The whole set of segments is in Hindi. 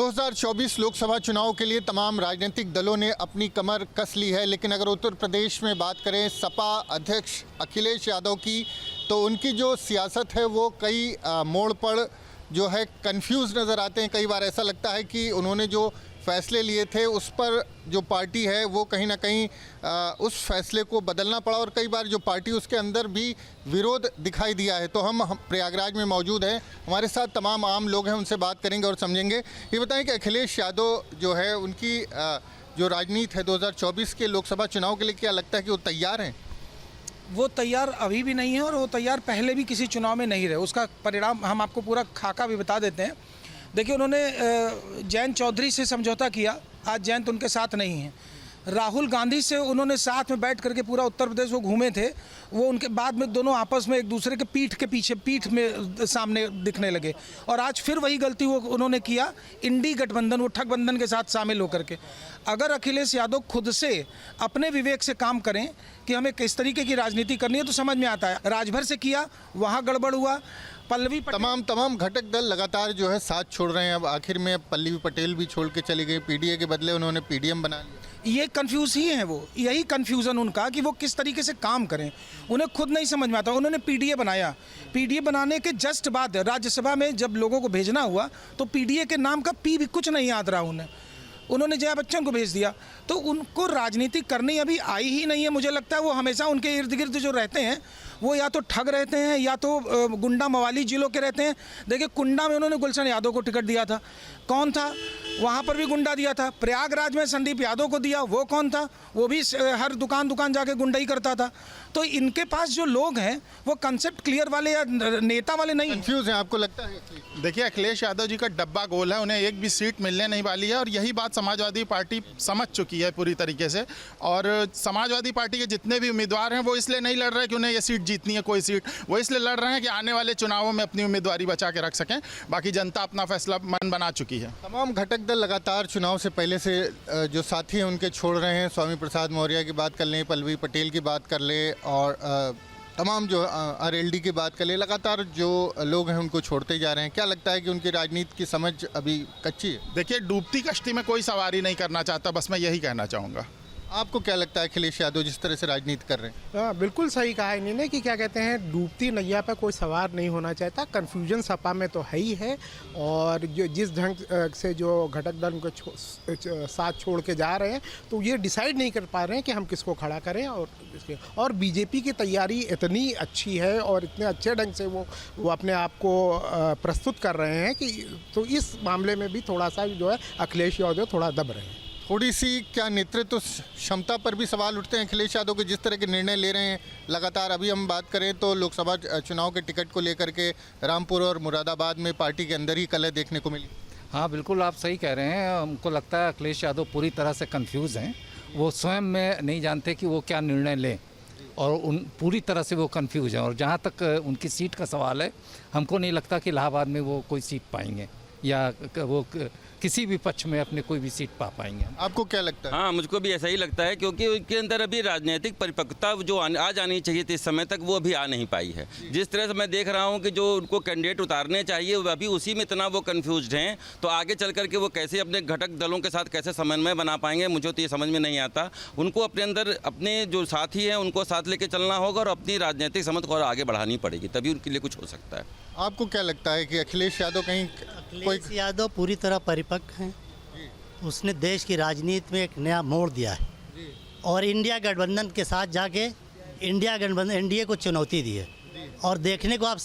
2024 लोकसभा चुनाव के लिए तमाम राजनीतिक दलों ने अपनी कमर कस ली है, लेकिन अगर उत्तर प्रदेश में बात करें सपा अध्यक्ष अखिलेश यादव की, तो उनकी जो सियासत है वो कई मोड़ पर जो है कंफ्यूज नज़र आते हैं। कई बार ऐसा लगता है कि उन्होंने जो फैसले लिए थे उस पर जो पार्टी है वो कहीं ना कहीं उस फैसले को बदलना पड़ा, और कई बार जो पार्टी उसके अंदर भी विरोध दिखाई दिया है। तो हम प्रयागराज में मौजूद हैं, हमारे साथ तमाम आम लोग हैं, उनसे बात करेंगे और समझेंगे। ये बताएं कि अखिलेश यादव जो है उनकी जो राजनीति है 2024 के लोकसभा चुनाव के लिए, क्या लगता है कि वो तैयार हैं? वो तैयार अभी भी नहीं है और वो तैयार पहले भी किसी चुनाव में नहीं रहे। उसका परिणाम हम आपको पूरा खाका भी बता देते हैं। देखिए, उन्होंने जयंत चौधरी से समझौता किया, आज जयंत उनके साथ नहीं है। राहुल गांधी से उन्होंने साथ में बैठ करके पूरा उत्तर प्रदेश वो घूमे थे, वो उनके बाद में दोनों आपस में एक दूसरे के पीठ में सामने दिखने लगे, और आज फिर वही गलती वो उन्होंने किया, इंडी गठबंधन, वो ठगबंधन के साथ शामिल होकर के। अगर अखिलेश यादव खुद से अपने विवेक से काम करें कि हमें किस तरीके की राजनीति करनी है, तो समझ में आता है। राजभर से किया, वहाँ गड़बड़ हुआ। पल्लवी तमाम घटक दल लगातार जो है साथ छोड़ रहे हैं। अब आखिर में पल्लवी पटेल भी छोड़ के चली गई, पीडीए के बदले उन्होंने पीडीएम बना लिया। ये कंफ्यूज ही हैं वो, यही कंफ्यूजन उनका कि वो किस तरीके से काम करें, उन्हें खुद नहीं समझ में आता। उन्होंने पीडीए बनाया, पीडीए बनाने के जस्ट बाद राज्यसभा में जब लोगों को भेजना हुआ तो पीडीए के नाम का पी भी कुछ नहीं याद रहा उन्होंने जया बच्चन को भेज दिया। तो उनको राजनीति करनी अभी आई ही नहीं है। मुझे लगता है वो हमेशा उनके इर्द गिर्द जो रहते हैं वो या तो ठग रहते हैं या तो गुंडा मवाली जिलों के रहते हैं। देखिए, कुंडा में उन्होंने गुलशन यादव को टिकट दिया था, कौन था? वहाँ पर भी गुंडा दिया था। प्रयागराज में संदीप यादव को दिया, वो कौन था? वो भी हर दुकान जाके गुंडाई करता था। तो इनके पास जो लोग हैं वो कंसेप्ट क्लियर वाले या नेता वाले नहीं, कंफ्यूज हैं। आपको लगता है? देखिए, अखिलेश यादव जी का डब्बा गोल है, उन्हें एक भी सीट मिलने नहीं वाली है, और यही बात समाजवादी पार्टी समझ चुकी है पूरी तरीके से। और समाजवादी पार्टी के जितने भी उम्मीदवार हैं वो इसलिए नहीं लड़ रहे कि उन्हें ये सीट जीतनी है कोई सीट, वो इसलिए लड़ रहे हैं कि आने वाले चुनावों में अपनी उम्मीदवारी बचा के रख सकें। बाकी जनता अपना फैसला मन बना चुकी है। तमाम घटक दल लगातार चुनाव से पहले से जो साथी हैं उनके छोड़ रहे हैं। स्वामी प्रसाद मौर्य की बात कर लें, पल्लवी पटेल की बात कर लें, और तमाम जो आरएलडी की बात कर लें, लगातार जो लोग हैं उनको छोड़ते जा रहे हैं। क्या लगता है कि उनकी राजनीति की समझ अभी कच्ची है? देखिए, डूबती कश्ती में कोई सवारी नहीं करना चाहता, बस मैं यही कहना चाहूँगा। आपको क्या लगता है अखिलेश यादव जिस तरह से राजनीति कर रहे हैं? हाँ, बिल्कुल सही कहा इन्होंने कि क्या कहते हैं, डूबती नैया पर कोई सवार नहीं होना चाहता। कन्फ्यूजन सपा में तो है ही है, और जो जिस ढंग से जो घटक दल उनको साथ छोड़ के जा रहे हैं, तो ये डिसाइड नहीं कर पा रहे हैं कि हम किसको खड़ा करें। और बीजेपी की तैयारी इतनी अच्छी है और इतने अच्छे ढंग से वो अपने आप को प्रस्तुत कर रहे हैं कि तो इस मामले में भी थोड़ा सा जो है अखिलेश यादव थोड़ा दब रहे हैं। थोड़ी सी क्या नेतृत्व क्षमता पर भी सवाल उठते हैं अखिलेश यादव के, जिस तरह के निर्णय ले रहे हैं लगातार? अभी हम बात करें तो लोकसभा चुनाव के टिकट को लेकर के रामपुर और मुरादाबाद में पार्टी के अंदर ही कलह देखने को मिली। हाँ, बिल्कुल आप सही कह रहे हैं। हमको लगता है अखिलेश यादव पूरी तरह से कंफ्यूज हैं। वो स्वयं में नहीं जानते कि वो क्या निर्णय लें, और पूरी तरह से वो कंफ्यूज हैं। और जहाँ तक उनकी सीट का सवाल है, हमको नहीं लगता कि इलाहाबाद में वो कोई सीट पाएंगे या वो किसी भी पक्ष में अपने कोई भी सीट पा पाएंगे। आपको क्या लगता है? हाँ, मुझको भी ऐसा ही लगता है, क्योंकि उनके अंदर अभी राजनीतिक परिपक्वता जो आ जानी चाहिए थी इस समय तक, वो अभी आ नहीं पाई है। जिस तरह से मैं देख रहा हूँ कि जो उनको कैंडिडेट उतारने चाहिए वो अभी उसी में इतना वो कन्फ्यूज्ड हैं, तो आगे चल करके वो कैसे अपने घटक दलों के साथ कैसे समन्वय बना पाएंगे, मुझे तो ये समझ में नहीं आता। उनको अपने अंदर अपने जो साथी हैं उनको साथ लेके चलना होगा और अपनी राजनीतिक समझ को और आगे बढ़ानी पड़ेगी, तभी उनके लिए कुछ हो सकता है। आपको क्या लगता है कि अखिलेश यादव कहीं अखिलेश यादव पूरी तरह परिपक्व हैं, उसने देश की राजनीति में एक नया मोड़ दिया है, और इंडिया गठबंधन के साथ जाके इंडिया गठबंधन एनडीए को चुनौती दी है। और देखने को आप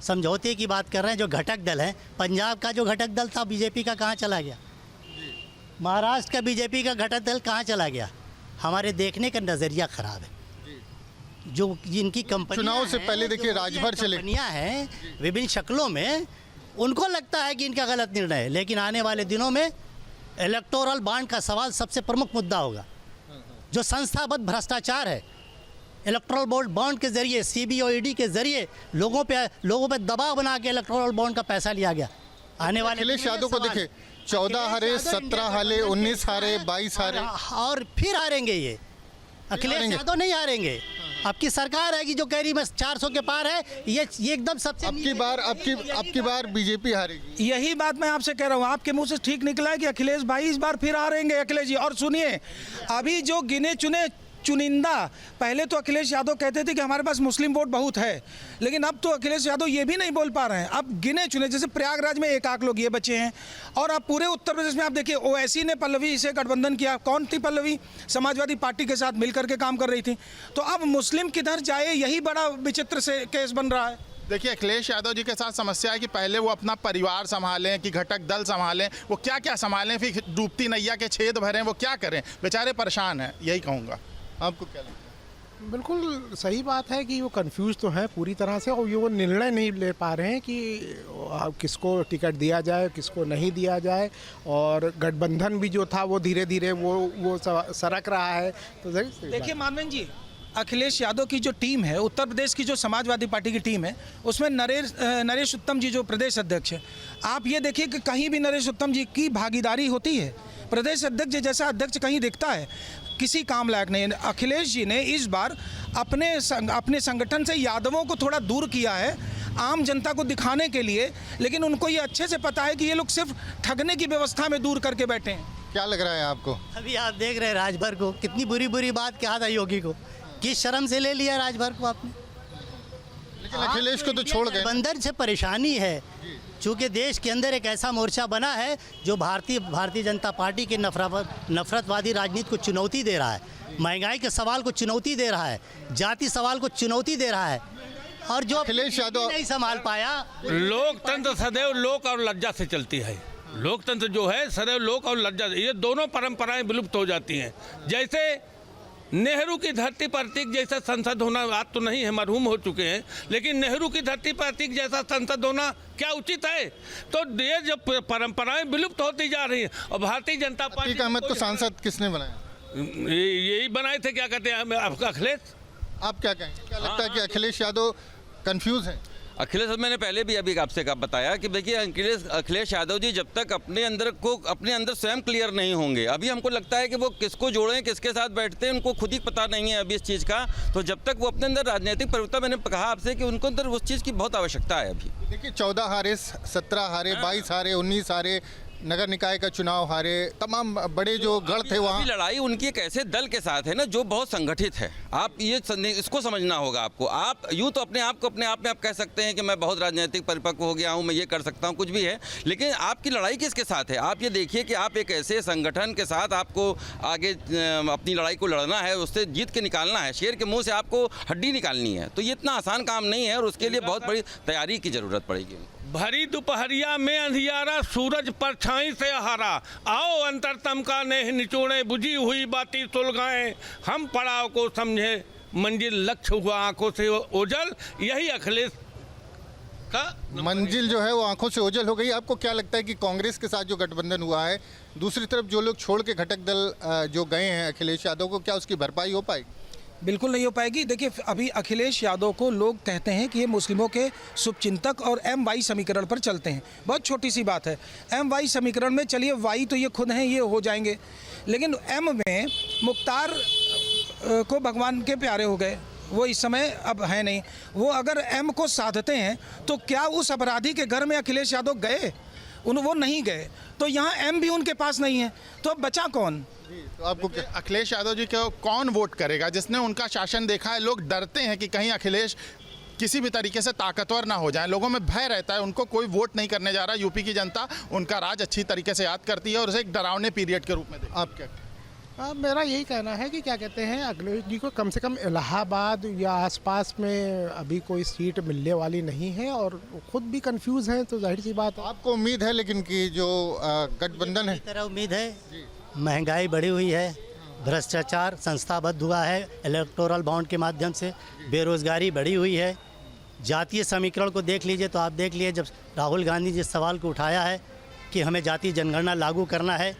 समझौते की बात कर रहे हैं, जो घटक दल है, पंजाब का जो घटक दल था बीजेपी का कहाँ चला गया? महाराष्ट्र का बीजेपी का घटक दल कहाँ चला गया? हमारे देखने का नज़रिया ख़राब है। जो जिनकी कंपनी चुनाव से पहले देखिए राजभर चले कंपनियां हैं विभिन्न शक्लों में, उनको लगता है कि इनका गलत निर्णय है, लेकिन आने वाले दिनों में इलेक्टोरल बॉन्ड का सवाल सबसे प्रमुख मुद्दा होगा। जो संस्थाबद्ध भ्रष्टाचार है, इलेक्टोरल बॉन्ड के जरिए, सीबीओईडी के जरिए लोगों पे दबाव बना के इलेक्टोरल बॉन्ड का पैसा लिया गया। आने वाले अखिलेश यादव को देखिए 14 हारे, 17 हारे, 19 हारे, 22 हारे, और फिर हारेंगे ये। अखिलेश यादव नहीं हारेंगे, आपकी सरकार है कि जो कह रही मैं 400 के पार है, ये एकदम सबसे अब की बार बीजेपी हारेगी। यही बात मैं आपसे कह रहा हूँ, आपके मुंह से ठीक निकला है कि अखिलेश भाई इस बार फिर हारेंगे अखिलेश जी। और सुनिए, अभी जो गिने चुने चुनिंदा, पहले तो अखिलेश यादव कहते थे कि हमारे पास मुस्लिम वोट बहुत है, लेकिन अब तो अखिलेश यादव ये भी नहीं बोल पा रहे हैं। अब गिने चुने, जैसे प्रयागराज में 1 लोग ये बचे हैं, और अब पूरे उत्तर प्रदेश में आप देखिए, ओवैसी ने पल्लवी से गठबंधन किया। कौन थी पल्लवी? समाजवादी पार्टी के साथ मिलकर के काम कर रही थी। तो अब मुस्लिम किधर जाए, यही बड़ा विचित्र से केस बन रहा है। देखिए, अखिलेश यादव जी के साथ समस्या है कि पहले वो अपना परिवार संभालें कि घटक दल संभालें, वो क्या क्या संभालें, फिर डूबती नैया के छेद भरें, वो क्या करें, बेचारे परेशान हैं, यही कहूँगा। आपको क्या लगता है? बिल्कुल सही बात है कि वो कंफ्यूज तो हैं पूरी तरह से, और ये वो निर्णय नहीं ले पा रहे हैं कि किसको टिकट दिया जाए, किसको नहीं दिया जाए। और गठबंधन भी जो था वो धीरे धीरे वो सरक रहा है। तो देखिए मानवेंद्र जी, अखिलेश यादव की जो टीम है, उत्तर प्रदेश की जो समाजवादी पार्टी की टीम है, उसमें नरेश उत्तम जी जो प्रदेश अध्यक्ष है, आप ये देखिए कि कहीं भी नरेश उत्तम जी की भागीदारी होती है। प्रदेश अध्यक्ष जैसा अध्यक्ष कहीं दिखता है? किसी काम लायक नहीं। अखिलेश जी ने इस बार अपने संगठन से यादवों को थोड़ा दूर किया है, आम जनता को दिखाने के लिए, लेकिन उनको ये अच्छे से पता है कि ये लोग सिर्फ ठगने की व्यवस्था में दूर करके बैठे हैं। क्या लग रहा है आपको? अभी आप देख रहे हैं राजभर को, कितनी बुरी बुरी बात कहा था योगी को, किस शर्म से ले लिया राजभर को आपने। लेकिन अखिलेश को तो छोड़ गए। बंदर से परेशानी है, चूँकि देश के अंदर एक ऐसा मोर्चा बना है जो भारतीय जनता पार्टी के नफरतवादी राजनीति को चुनौती दे रहा है, महंगाई के सवाल को चुनौती दे रहा है, जाति सवाल को चुनौती दे रहा है, और जो अखिलेश यादव नहीं संभाल पाया। लोकतंत्र सदैव लोक और लज्जा से चलती है। लोकतंत्र जो है सदैव लोक और लज्जा, ये दोनों परंपराएं विलुप्त हो जाती हैं। जैसे नेहरू की धरती प्रतीक जैसा संसद होना, आज तो नहीं है, मरहूम हो चुके हैं, लेकिन नेहरू की धरती प्रतीक जैसा संसद होना क्या उचित है? तो ये जब परंपराएं विलुप्त होती जा रही हैं, और भारतीय जनता पार्टी अतीक अहमद को सांसद किसने बनाया? यही बनाए थे, क्या कहते हैं अखिलेश। आप क्या कहेंगे? क्या लगता है कि अखिलेश यादव कंफ्यूज है? अखिलेश, मैंने पहले भी अभी आपसे बताया कि देखिए अखिलेश यादव जी जब तक अपने अंदर स्वयं क्लियर नहीं होंगे, अभी हमको लगता है कि वो किसको जोड़ें, किसके साथ बैठते हैं, उनको खुद ही पता नहीं है अभी इस चीज़ का। तो जब तक वो अपने अंदर राजनीतिक परिवर्तन, मैंने कहा आपसे कि उनको अंदर उस चीज़ की बहुत आवश्यकता है अभी। देखिए 14 हारे, 17 हारे, 22 हारे, 19 हारे, नगर निकाय का चुनाव हारे, तमाम बड़े जो गढ़ थे वहाँ। लड़ाई उनकी एक ऐसे दल के साथ है ना जो बहुत संगठित है। आप ये इसको समझना होगा आपको। आप यूँ तो अपने आप में आप कह सकते हैं कि मैं बहुत राजनीतिक परिपक्व हो गया हूँ, मैं ये कर सकता हूँ, कुछ भी है, लेकिन आपकी लड़ाई किसके साथ है? आप ये देखिए कि आप एक ऐसे संगठन के साथ आपको आगे अपनी लड़ाई को लड़ना है, उससे जीत के निकालना है। शेर के मुँह से आपको हड्डी निकालनी है, तो ये इतना आसान काम नहीं है, और उसके लिए बहुत बड़ी तैयारी की ज़रूरत पड़ेगी। भरी दोपहरिया में अंधियारा, सूरज परछाई से हारा, आओ अंतरतम का नेह निचोड़े, बुझी हुई बाती सुलगाएं, हम पड़ाव को समझे, मंजिल लक्ष्य हुआ आंखों से ओझल। यही अखिलेश का मंजिल जो है वो आंखों से ओझल हो गई। आपको क्या लगता है कि कांग्रेस के साथ जो गठबंधन हुआ है, दूसरी तरफ जो लोग छोड़ के घटक दल जो गए हैं अखिलेश यादव को, क्या उसकी भरपाई हो पाएगी? बिल्कुल नहीं हो पाएगी। देखिए अभी अखिलेश यादव को लोग कहते हैं कि ये मुस्लिमों के शुभचिंतक और MY समीकरण पर चलते हैं। बहुत छोटी सी बात है, MY समीकरण में चलिए, Y तो ये खुद हैं, ये हो जाएंगे, लेकिन M में मुख्तार को भगवान के प्यारे हो गए, वो इस समय अब है नहीं। वो अगर M को साधते हैं तो क्या उस अपराधी के घर में अखिलेश यादव गए? वो नहीं गए, तो यहाँ M भी उनके पास नहीं है, तो अब बचा कौन? तो आपको क्या? अखिलेश यादव जी को कौन वोट करेगा? जिसने उनका शासन देखा है, लोग डरते हैं कि कहीं अखिलेश किसी भी तरीके से ताकतवर ना हो जाए, लोगों में भय रहता है, उनको कोई वोट नहीं करने जा रहा। यूपी की जनता उनका राज अच्छी तरीके से याद करती है और उसे एक डरावने पीरियड के रूप में देखती है। आप क्या? मेरा यही कहना है कि क्या कहते हैं, अखिलेश जी को कम से कम इलाहाबाद या आसपास में अभी कोई सीट मिलने वाली नहीं है, और खुद भी कंफ्यूज हैं, तो जाहिर सी बात है। आपको उम्मीद है लेकिन कि जो गठबंधन है, तरह उम्मीद है, महंगाई बढ़ी हुई है, भ्रष्टाचार संस्थाबद्ध हुआ है इलेक्टोरल बॉन्ड के माध्यम से, बेरोजगारी बढ़ी हुई है, जातीय समीकरण को देख लीजिए तो आप देख लीजिए, जब राहुल गांधी जिस सवाल को उठाया है कि हमें जातीय जनगणना लागू करना है,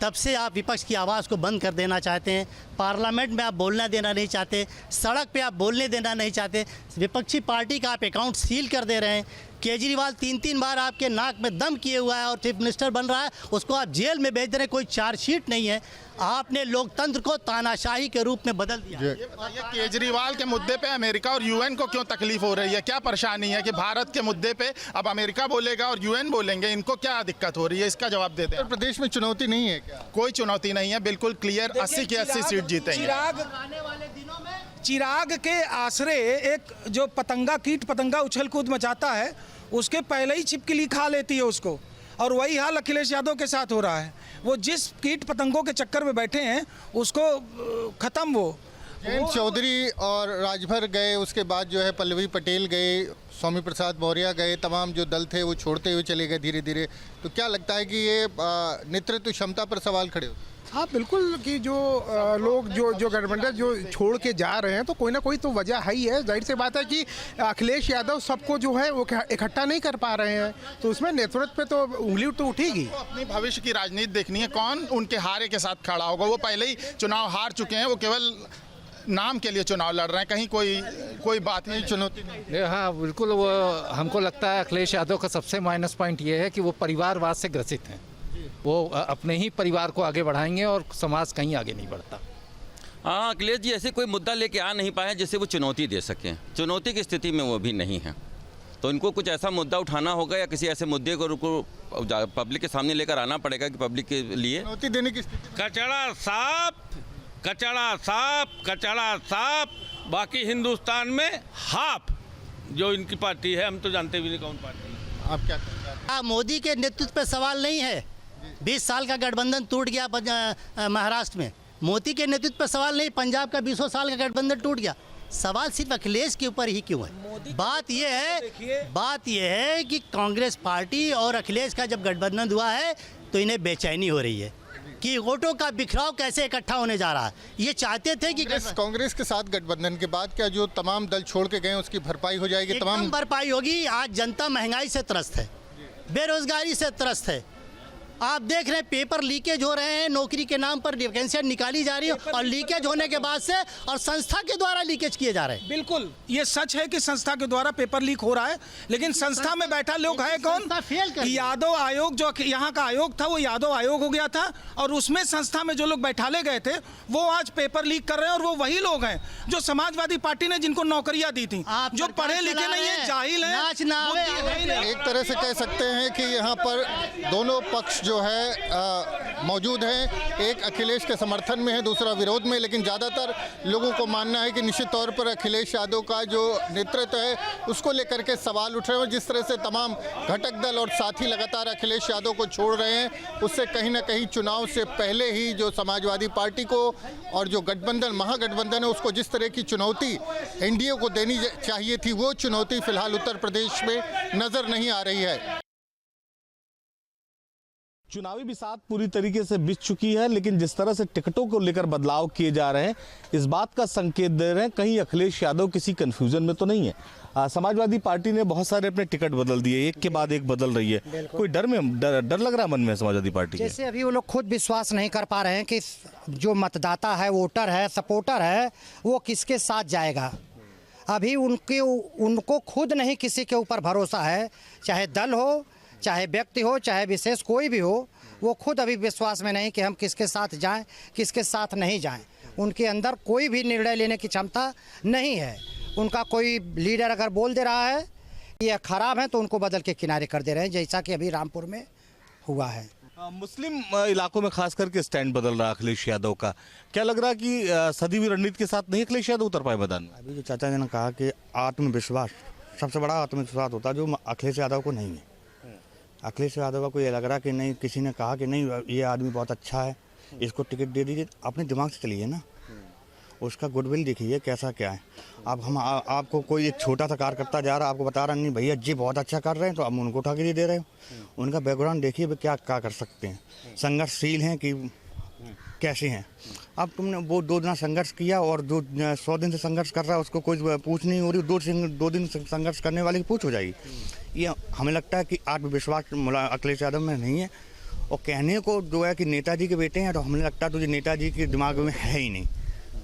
तब से आप विपक्ष की आवाज़ को बंद कर देना चाहते हैं, पार्लियामेंट में आप बोलना देना नहीं चाहते, सड़क पे आप बोलने देना नहीं चाहते, विपक्षी पार्टी का आप अकाउंट सील कर दे रहे हैं। केजरीवाल 3-3 बार आपके नाक में दम किए हुआ है और चीफ मिनिस्टर बन रहा है, उसको आप जेल में भेज दे रहे हैं, कोई चार्जशीट नहीं है। आपने लोकतंत्र को तानाशाही के रूप में बदल दिया। ये बताइए, केजरीवाल के मुद्दे पे अमेरिका और यूएन को क्यों तकलीफ हो रही है? क्या परेशानी है कि भारत के मुद्दे पे अब अमेरिका बोलेगा और यूएन बोलेंगे? इनको क्या दिक्कत हो रही है? इसका जवाब दे दें। उत्तर प्रदेश में चुनौती नहीं है क्या? कोई चुनौती नहीं है, बिल्कुल क्लियर 80 की 80 सीट जीतेंगे। चिराग के आसरे एक जो पतंगा कीट पतंगा उछल कूद मचाता है, उसके पहले ही छिपकली खा लेती है उसको, और वही हाल अखिलेश यादव के साथ हो रहा है। वो जिस कीट पतंगों के चक्कर में बैठे हैं उसको खत्म वो जयंत चौधरी और राजभर गए, उसके बाद जो है पल्लवी पटेल गए, स्वामी प्रसाद मौर्य गए, तमाम जो दल थे वो छोड़ते हुए चले गए धीरे धीरे। तो क्या लगता है कि ये नेतृत्व क्षमता पर सवाल खड़े होते? हाँ बिल्कुल, कि जो लोग जो गठबंधन जो छोड़ के जा रहे हैं तो कोई ना कोई तो वजह है ही है। जाहिर सी बात है कि अखिलेश यादव सबको जो है वो इकट्ठा नहीं कर पा रहे हैं, तो उसमें नेतृत्व पे तो उंगली तो उठेगी। तो अपनी भविष्य की राजनीति देखनी है, कौन उनके हारे के साथ खड़ा होगा। वो पहले ही चुनाव हार चुके हैं, वो केवल नाम के लिए चुनाव लड़ रहे हैं, कहीं कोई बात नहीं, चुनौती नहीं। हाँ बिल्कुल, वो हमको लगता है अखिलेश यादव का सबसे माइनस पॉइंट ये है कि वो परिवारवाद से ग्रसित हैं। वो अपने ही परिवार को आगे बढ़ाएंगे और समाज कहीं आगे नहीं बढ़ता। हाँ, अखिलेश जी ऐसे कोई मुद्दा लेके आ नहीं पाए जिससे वो चुनौती दे सकें। चुनौती की स्थिति में वो भी नहीं है, तो इनको कुछ ऐसा मुद्दा उठाना होगा या किसी ऐसे मुद्दे को पब्लिक के सामने लेकर आना पड़ेगा कि पब्लिक के लिए चुनौती देने की स्थिति। कचड़ा साफ, कचड़ा साफ, कचड़ा साफ, बाकी हिंदुस्तान में हाफ जो इनकी पार्टी है, हम तो जानते भी नहीं कौन पार्टी है। आप क्या कहते हैं? मोदी के नेतृत्व पे सवाल नहीं है। 20 साल का गठबंधन टूट गया महाराष्ट्र में, मोदी के नेतृत्व पर सवाल नहीं। पंजाब का 20 साल का गठबंधन टूट गया। सवाल सिर्फ अखिलेश के ऊपर ही क्यों है? बात यह है कि कांग्रेस पार्टी और अखिलेश का जब गठबंधन हुआ है तो इन्हें बेचैनी हो रही है कि वोटों का बिखराव कैसे इकट्ठा होने जा रहा है। ये चाहते थे कि कांग्रेस के साथ गठबंधन के बाद क्या जो तमाम दल छोड़ के गए उसकी भरपाई हो जाएगी? तमाम भरपाई होगी। आज जनता महंगाई से त्रस्त है, बेरोजगारी से त्रस्त है। आप देख रहे हैं पेपर लीकेज हो रहे हैं, नौकरी के नाम पर वैकेंसियां निकाली जा रही है और लीकेज होने के बाद से और संस्था के द्वारा लीकेज किए जा रहे हैं। बिल्कुल, ये सच है कि संस्था के द्वारा पेपर लीक हो रहा है, लेकिन संस्था में बैठा लोग है कौन? यादव आयोग, जो यहाँ का आयोग था वो यादव आयोग हो गया था, और उसमें संस्था में जो लोग बैठाले गए थे वो आज पेपर लीक कर रहे हैं, और वो वही लोग हैं जो समाजवादी पार्टी ने जिनको नौकरियां दी थी, जो पढ़े लिखे नहीं है, जाहिल है। एक तरह से कह सकते हैं कि यहाँ पर दोनों पक्ष जो है मौजूद हैं। एक अखिलेश के समर्थन में है, दूसरा विरोध में, लेकिन ज़्यादातर लोगों को मानना है कि निश्चित तौर पर अखिलेश यादव का जो नेतृत्व है उसको लेकर के सवाल उठ रहे हैं। जिस तरह से तमाम घटक दल और साथी लगातार अखिलेश यादव को छोड़ रहे हैं, उससे कहीं ना कहीं चुनाव से पहले ही जो समाजवादी पार्टी को और जो गठबंधन महागठबंधन है उसको जिस तरह की चुनौती एनडीए को देनी चाहिए थी, वो चुनौती फिलहाल उत्तर प्रदेश में नज़र नहीं आ रही है। चुनावी बिसात पूरी तरीके से बिछ चुकी है, लेकिन जिस तरह से टिकटों को लेकर बदलाव किए जा रहे हैं इस बात का संकेत दे रहे हैं कहीं अखिलेश यादव किसी कंफ्यूजन में तो नहीं है। समाजवादी पार्टी ने बहुत सारे अपने टिकट बदल दिए, एक के बाद एक बदल रही है। कोई डर लग रहा है मन में समाजवादी पार्टी के? जैसे अभी वो लोग खुद विश्वास नहीं कर पा रहे हैं कि जो मतदाता है, वोटर है, सपोर्टर है, वो किसके साथ जाएगा। अभी उनको खुद नहीं किसी के ऊपर भरोसा है, चाहे दल हो, चाहे व्यक्ति हो, चाहे विशेष कोई भी हो, वो खुद अभी विश्वास में नहीं कि हम किसके साथ जाएं, किसके साथ नहीं जाएं। उनके अंदर कोई भी निर्णय लेने की क्षमता नहीं है। उनका कोई लीडर अगर बोल दे रहा है ये खराब है तो उनको बदल के किनारे कर दे रहे हैं, जैसा कि अभी रामपुर में हुआ है। मुस्लिम इलाकों में खास करके स्टैंड बदल रहा है अखिलेश यादव का। क्या लग रहा है कि सदी हुई रणनीति के साथ नहीं अखिलेश यादव उतर पाए मैदान में? अभी जो चाचा जी ने कहा कि आत्मविश्वास सबसे बड़ा आत्मविश्वास होता है, जो अखिलेश यादव को नहीं है। अखिलेश यादव का कोई लग रहा कि नहीं, किसी ने कहा कि नहीं ये आदमी बहुत अच्छा है, इसको टिकट दे दीजिए। अपने दिमाग से चलिए ना, उसका गुडविल देखिए कैसा क्या है। अब हम आपको कोई एक छोटा सा कार्यकर्ता जा रहा है, आपको बता रहा नहीं भैया जी बहुत अच्छा कर रहे हैं, तो अब उनको उठा के दे रहे हो। उनका बैकग्राउंड देखिए क्या कर सकते हैं, संघर्षशील हैं कि कैसे हैं। अब तुमने वो 2 दिन संघर्ष किया और 100 दिन से संघर्ष कर रहा है, उसको कोई पूछ नहीं हो रही। 2 दिन संघर्ष करने वाले की पूछ हो जाएगी। ये हमें लगता है कि आत्मविश्वास अखिलेश यादव में नहीं है। और कहने को जो है कि नेताजी के बेटे हैं, तो हमें लगता है तो नेताजी के दिमाग में है ही नहीं।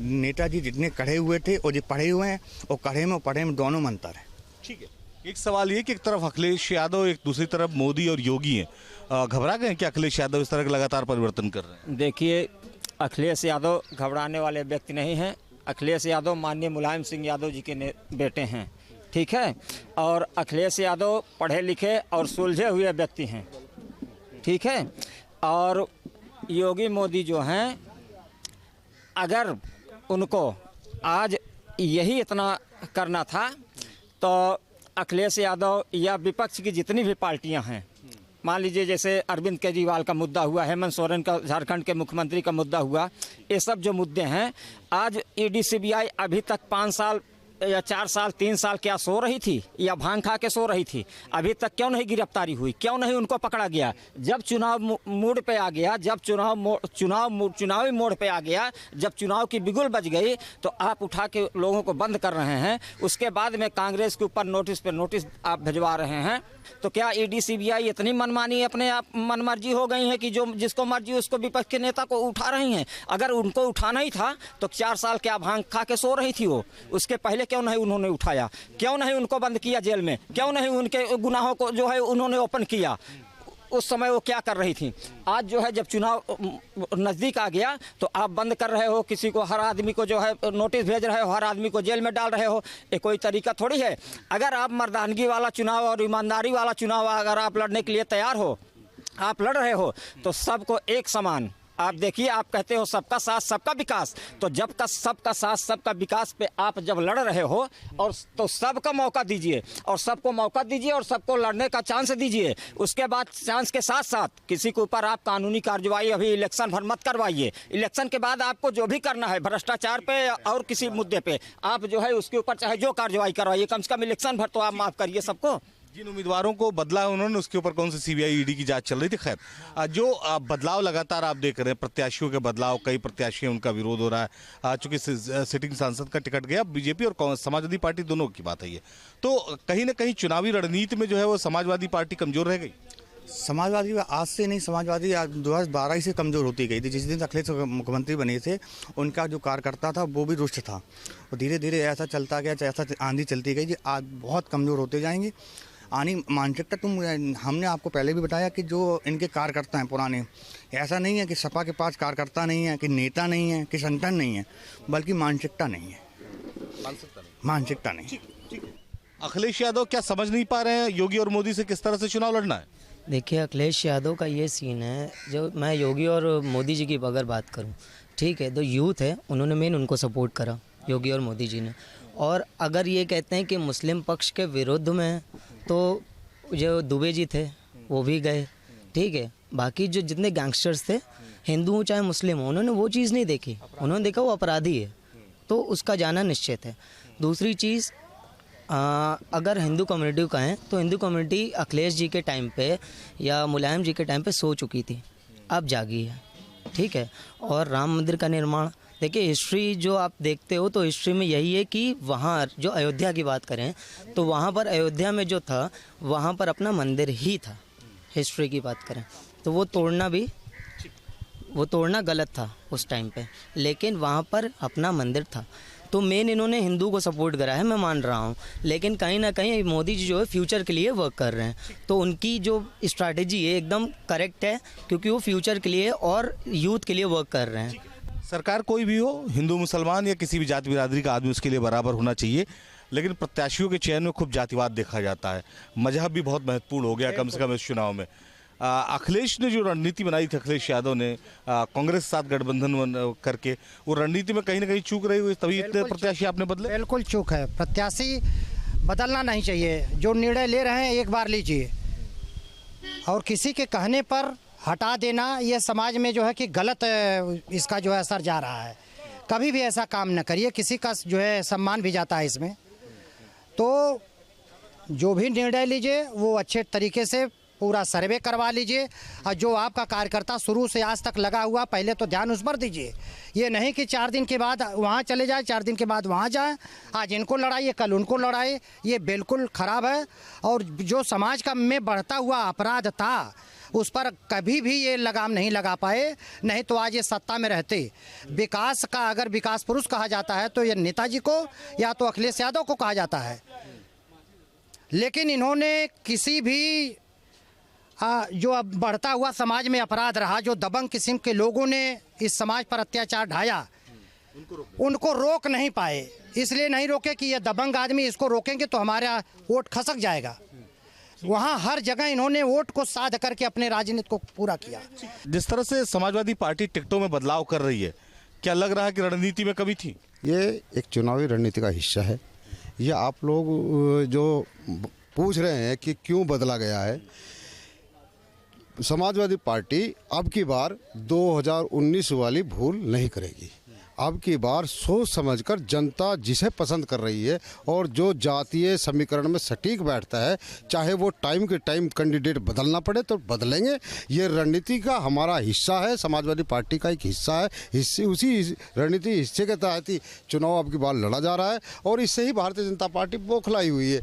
नेताजी जितने कढ़े हुए थे और जो पढ़े हुए हैं, और कढ़े में और पढ़े में दोनों में अंतर है। ठीक है, एक सवाल ये कि एक तरफ अखिलेश यादव, एक दूसरी तरफ मोदी और योगी हैं। घबरा गए कि अखिलेश यादव इस तरह के लगातार परिवर्तन कर रहे हैं? देखिए, अखिलेश यादव घबराने वाले व्यक्ति नहीं हैं। अखिलेश यादव माननीय मुलायम सिंह यादव जी के बेटे हैं, ठीक है। और अखिलेश यादव पढ़े लिखे और सुलझे हुए व्यक्ति हैं, ठीक है। और योगी मोदी जो हैं, अगर उनको आज यही इतना करना था तो अखिलेश यादव या विपक्ष की जितनी भी पार्टियां हैं, मान लीजिए जैसे अरविंद केजरीवाल का मुद्दा हुआ, हेमंत सोरेन का झारखंड के मुख्यमंत्री का मुद्दा हुआ, ये सब जो मुद्दे हैं, आज ईडी सीबीआई अभी तक 5 साल या 4 साल 3 साल क्या सो रही थी या भांग खा के सो रही थी? अभी तक क्यों नहीं गिरफ्तारी हुई? क्यों नहीं उनको पकड़ा गया? जब चुनाव मोड़ पे आ गया, जब चुनावी मोड़ पे आ गया, जब चुनाव की बिगुल बज गई, तो आप उठा के लोगों को बंद कर रहे हैं। उसके बाद में कांग्रेस के ऊपर नोटिस पे नोटिस आप भिजवा रहे हैं। तो क्या ईडी सीबीआई इतनी मनमानी, अपने आप मनमर्जी हो गई है कि जो जिसको मर्जी उसको विपक्ष के नेता को उठा रही हैं? अगर उनको उठाना ही था तो 4 साल क्या भांग खा के सो रही थी वो? उसके पहले क्यों नहीं उन्होंने उठाया? क्यों नहीं उनको बंद किया जेल में? क्यों नहीं उनके गुनाहों को जो है उन्होंने ओपन किया? उस समय वो क्या कर रही थी? आज जो है जब चुनाव नज़दीक आ गया तो आप बंद कर रहे हो, किसी को, हर आदमी को जो है नोटिस भेज रहे हो, हर आदमी को जेल में डाल रहे हो। ये कोई तरीका थोड़ी है। अगर आप मर्दानगी वाला चुनाव और ईमानदारी वाला चुनाव अगर आप लड़ने के लिए तैयार हो, आप लड़ रहे हो, तो सबको एक समान, आप देखिए, आप कहते हो सबका साथ सबका विकास, तो जब का सबका साथ सबका विकास पे आप जब लड़ रहे हो, और तो सबका मौका दीजिए, और सबको मौका दीजिए, और सबको लड़ने का चांस दीजिए। उसके बाद चांस के साथ साथ किसी के ऊपर आप कानूनी कार्रवाई अभी इलेक्शन भर मत करवाइए। इलेक्शन के बाद आपको जो भी करना है, भ्रष्टाचार पे और किसी मुद्दे पे, आप जो है उसके ऊपर चाहे जो कार्रवाई करवाइए, कम से कम इलेक्शन भर तो आप माफ़ करिए सबको। जिन उम्मीदवारों को बदला है उन्होंने, उसके ऊपर कौन सी सीबीआई ईडी की जांच चल रही थी। खैर, जो बदलाव लगातार आप देख रहे हैं, प्रत्याशियों के बदलाव, कई प्रत्याशी उनका विरोध हो रहा है। चूंकि सिटिंग सांसद का टिकट गया, बीजेपी और समाजवादी पार्टी दोनों की बात है ये, तो कहीं ना कहीं चुनावी रणनीति में जो है वो समाजवादी पार्टी कमजोर रह गई। समाजवादी आज से नहीं, समाजवादी 2012 से कमज़ोर होती गई थी। जिस दिन अखिलेश मुख्यमंत्री बने थे, उनका जो कार्यकर्ता था वो भी रुष्ट था, और धीरे धीरे ऐसा चलता गया, ऐसा आंधी चलती गई, आज बहुत कमज़ोर होते जाएंगे। आनी मानसिकता, हमने आपको पहले भी बताया कि जो इनके कार्यकर्ता हैं पुराने, ऐसा नहीं है कि सपा के पास कार्यकर्ता नहीं है, कि नेता नहीं है, कि संगठन नहीं है, बल्कि मानसिकता नहीं है, मानसिकता नहीं। अखिलेश यादव क्या समझ नहीं पा रहे हैं योगी और मोदी से किस तरह से चुनाव लड़ना है? देखिए, अखिलेश यादव का ये सीन है, जो मैं योगी और मोदी जी की अगर बात करूं, ठीक है, तो यूथ है, उन्होंने मेन उनको सपोर्ट करा, योगी और मोदी जी ने। और अगर ये कहते हैं कि मुस्लिम पक्ष के विरुद्ध में, तो जो दुबे जी थे वो भी गए, ठीक है। बाकी जो जितने गैंगस्टर्स थे, हिंदू हो चाहे मुस्लिम हो, उन्होंने वो चीज़ नहीं देखी, उन्होंने देखा वो अपराधी है, तो उसका जाना निश्चित है। दूसरी चीज़, अगर हिंदू कम्युनिटी का है, तो हिंदू कम्युनिटी अखिलेश जी के टाइम पे या मुलायम जी के टाइम पे सो चुकी थी, अब जागी है, ठीक है। और राम मंदिर का निर्माण, देखिए हिस्ट्री जो आप देखते हो तो हिस्ट्री में यही है कि वहाँ जो अयोध्या की बात करें तो वहाँ पर अयोध्या में जो था वहाँ पर अपना मंदिर ही था। हिस्ट्री की बात करें तो वो तोड़ना गलत था उस टाइम पे, लेकिन वहाँ पर अपना मंदिर था। तो मेन इन्होंने हिंदू को सपोर्ट करा है, मैं मान रहा हूँ, लेकिन कहीं ना कहीं मोदी जी जो है फ्यूचर के लिए वर्क कर रहे हैं, तो उनकी जो स्ट्रैटेजी है एकदम करेक्ट है, क्योंकि वो फ्यूचर के लिए और यूथ के लिए वर्क कर रहे हैं। सरकार कोई भी हो, हिंदू मुसलमान या किसी भी जाति बिरादरी का आदमी, उसके लिए बराबर होना चाहिए, लेकिन प्रत्याशियों के चयन में खूब जातिवाद देखा जाता है। मजहब भी बहुत महत्वपूर्ण हो गया कम से कम इस चुनाव में। अखिलेश ने जो रणनीति बनाई थी, अखिलेश यादव ने कांग्रेस के साथ गठबंधन करके, वो रणनीति में कहीं ना कहीं चूक रही हुई, तभी इतने प्रत्याशी आपने बदले। बिल्कुल चूक है, प्रत्याशी बदलना नहीं चाहिए, जो निर्णय ले रहे हैं एक बार लीजिए, और किसी के कहने पर हटा देना ये समाज में जो है कि गलत इसका जो है असर जा रहा है। कभी भी ऐसा काम न करिए, किसी का जो है सम्मान भी जाता है इसमें। तो जो भी निर्णय लीजिए वो अच्छे तरीके से पूरा सर्वे करवा लीजिए, और जो आपका कार्यकर्ता शुरू से आज तक लगा हुआ, पहले तो ध्यान उस पर दीजिए। ये नहीं कि 4 दिन के बाद वहाँ चले जाए, 4 दिन के बाद वहाँ जाए, आज इनको लड़ाइए कल उनको लड़ाइए, ये बिल्कुल ख़राब है। और जो समाज का में बढ़ता हुआ अपराध था, उस पर कभी भी ये लगाम नहीं लगा पाए, नहीं तो आज ये सत्ता में रहते। विकास का अगर विकास पुरुष कहा जाता है तो ये नेताजी को या तो अखिलेश यादव को कहा जाता है, लेकिन इन्होंने किसी भी जो अब बढ़ता हुआ समाज में अपराध रहा, जो दबंग किस्म के लोगों ने इस समाज पर अत्याचार ढाया, उनको रोक नहीं पाए। इसलिए नहीं रोके कि ये दबंग आदमी, इसको रोकेंगे तो हमारा वोट खसक जाएगा। वहाँ हर जगह इन्होंने वोट को साध करके अपने राजनीति को पूरा किया। जिस तरह से समाजवादी पार्टी टिकटों में बदलाव कर रही है, क्या लग रहा है कि रणनीति में कमी थी? ये एक चुनावी रणनीति का हिस्सा है। ये आप लोग जो पूछ रहे हैं कि क्यों बदला गया है, समाजवादी पार्टी अब की बार 2019 वाली भूल नहीं करेगी। अब की बार सोच समझकर जनता जिसे पसंद कर रही है और जो जातीय समीकरण में सटीक बैठता है, चाहे वो टाइम के टाइम कैंडिडेट बदलना पड़े तो बदलेंगे। ये रणनीति का हमारा हिस्सा है, समाजवादी पार्टी का एक हिस्सा है। उसी रणनीति हिस्से के तहत ही चुनाव अब की बार लड़ा जा रहा है और इससे ही भारतीय जनता पार्टी बौखलाई हुई है।